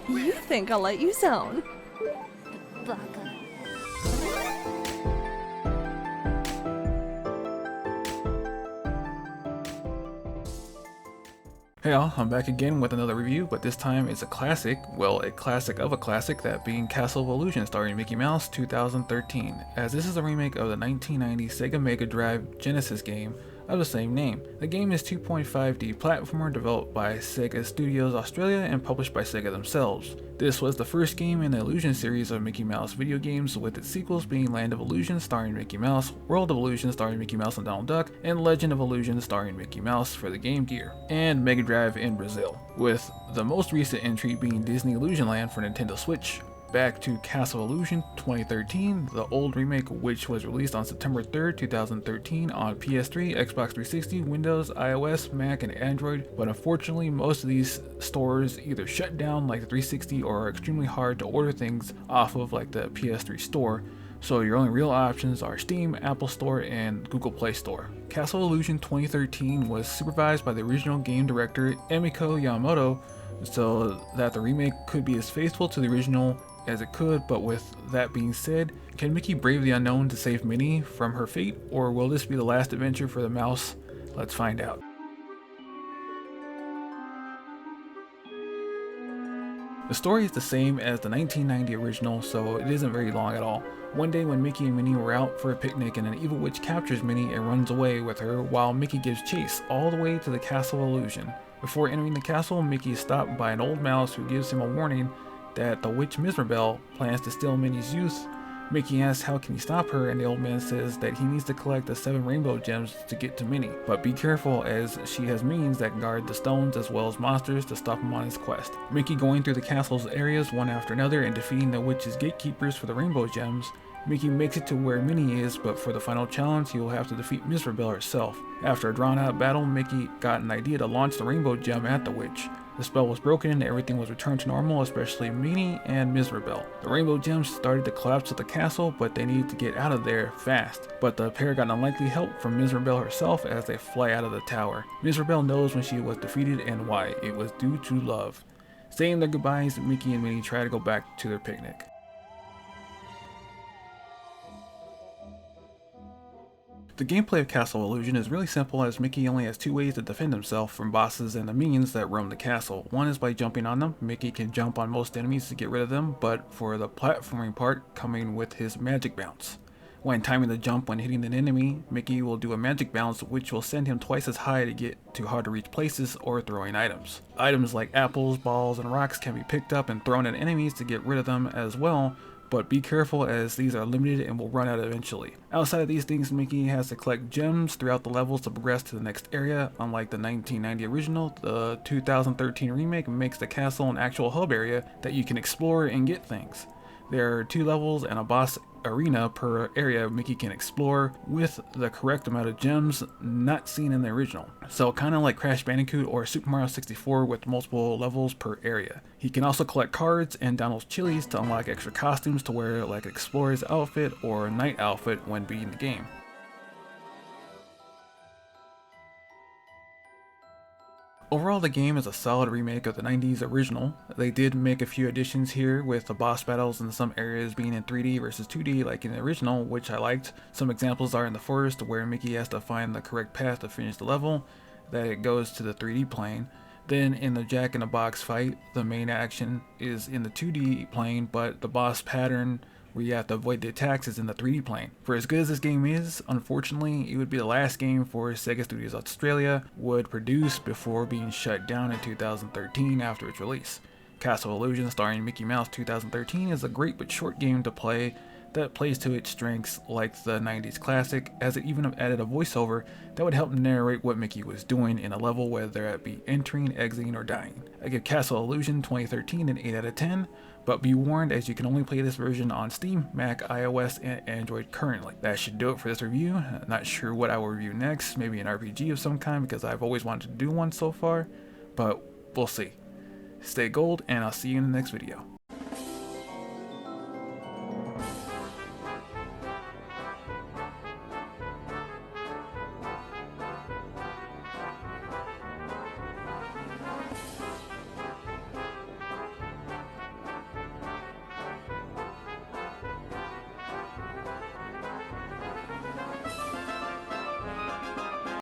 You think I'll let you zone? Baka. Hey all, I'm back again with another review, but this time it's a classic, well, a classic of a classic, that being Castle of Illusion starring Mickey Mouse 2013, as this is a remake of the 1990 Sega Mega Drive Genesis game of the same name. The game is 2.5D platformer developed by Sega Studios Australia and published by Sega themselves. This was the first game in the Illusion series of Mickey Mouse video games, with its sequels being Land of Illusion starring Mickey Mouse, World of Illusion starring Mickey Mouse and Donald Duck, and Legend of Illusion starring Mickey Mouse for the Game Gear, and Mega Drive in Brazil, with the most recent entry being Disney Illusion Land for Nintendo Switch. Back to Castle of Illusion 2013, the old remake, which was released on September 3rd, 2013 on PS3, Xbox 360, Windows, iOS, Mac, and Android, but unfortunately most of these stores either shut down like the 360 or are extremely hard to order things off of like the PS3 store, so your only real options are Steam, Apple Store, and Google Play Store. Castle of Illusion 2013 was supervised by the original game director Emiko Yamamoto, so that the remake could be as faithful to the original as it could. But with that being said, can Mickey brave the unknown to save Minnie from her fate, or will this be the last adventure for the mouse? Let's find out. The story is the same as the 1990 original, so it isn't very long at all. One day when Mickey and Minnie were out for a picnic, and an evil witch captures Minnie and runs away with her, while Mickey gives chase all the way to the Castle of Illusion. Before entering the castle, Mickey is stopped by an old mouse who gives him a warning that the witch Mizrabel plans to steal Minnie's youth. Mickey asks how can he stop her, and the old man says that he needs to collect the 7 rainbow gems to get to Minnie, but be careful as she has minions that can guard the stones as well as monsters to stop him on his quest. Mickey going through the castle's areas one after another and defeating the witch's gatekeepers for the rainbow gems. Mickey makes it to where Minnie is, but for the final challenge he will have to defeat Mizrabel herself. After a drawn out battle, Mickey got an idea to launch the rainbow gem at the witch. The spell was broken and everything was returned to normal, especially Minnie and Mizrabel. The rainbow gems started to collapse at the castle, but they needed to get out of there fast. But the pair got unlikely help from Mizrabel herself as they fly out of the tower. Mizrabel knows when she was defeated and why. It was due to love. Saying their goodbyes, Mickey and Minnie try to go back to their picnic. The gameplay of Castle of Illusion is really simple, as Mickey only has 2 ways to defend himself from bosses and the minions that roam the castle. One is by jumping on them. Mickey can jump on most enemies to get rid of them, but for the platforming part, coming with his magic bounce. When timing the jump when hitting an enemy, Mickey will do a magic bounce which will send him twice as high to get to hard to reach places or throwing items. Items like apples, balls, and rocks can be picked up and thrown at enemies to get rid of them as well, but be careful as these are limited and will run out eventually. Outside of these things, Mickey has to collect gems throughout the levels to progress to the next area. Unlike the 1990 original, the 2013 remake makes the castle an actual hub area that you can explore and get things. There are 2 levels and a boss arena per area Mickey can explore with the correct amount of gems not seen in the original. So kind of like Crash Bandicoot or Super Mario 64 with multiple levels per area. He can also collect cards and Donald's chilies to unlock extra costumes to wear, like Explorer's outfit or Knight outfit when beating the game. Overall, the game is a solid remake of the 90s original. They did make a few additions here, with the boss battles in some areas being in 3D versus 2D like in the original, which I liked. Some examples are in the forest, where Mickey has to find the correct path to finish the level, that it goes to the 3D plane. Then in the Jack in the Box fight, the main action is in the 2D plane, but the boss pattern where you have to avoid the attacks is in the 3D plane. For as good as this game is, unfortunately, it would be the last game for Sega Studios Australia would produce before being shut down in 2013 after its release. Castle of Illusion starring Mickey Mouse 2013 is a great but short game to play that plays to its strengths like the 90s classic, as it even added a voiceover that would help narrate what Mickey was doing in a level, whether it be entering, exiting, or dying. I give Castle of Illusion 2013 an 8 out of 10, but be warned as you can only play this version on Steam, Mac, iOS, and Android currently. That should do it for this review. Not sure what I will review next, maybe an RPG of some kind because I've always wanted to do one so far, but we'll see. Stay gold, and I'll see you in the next video.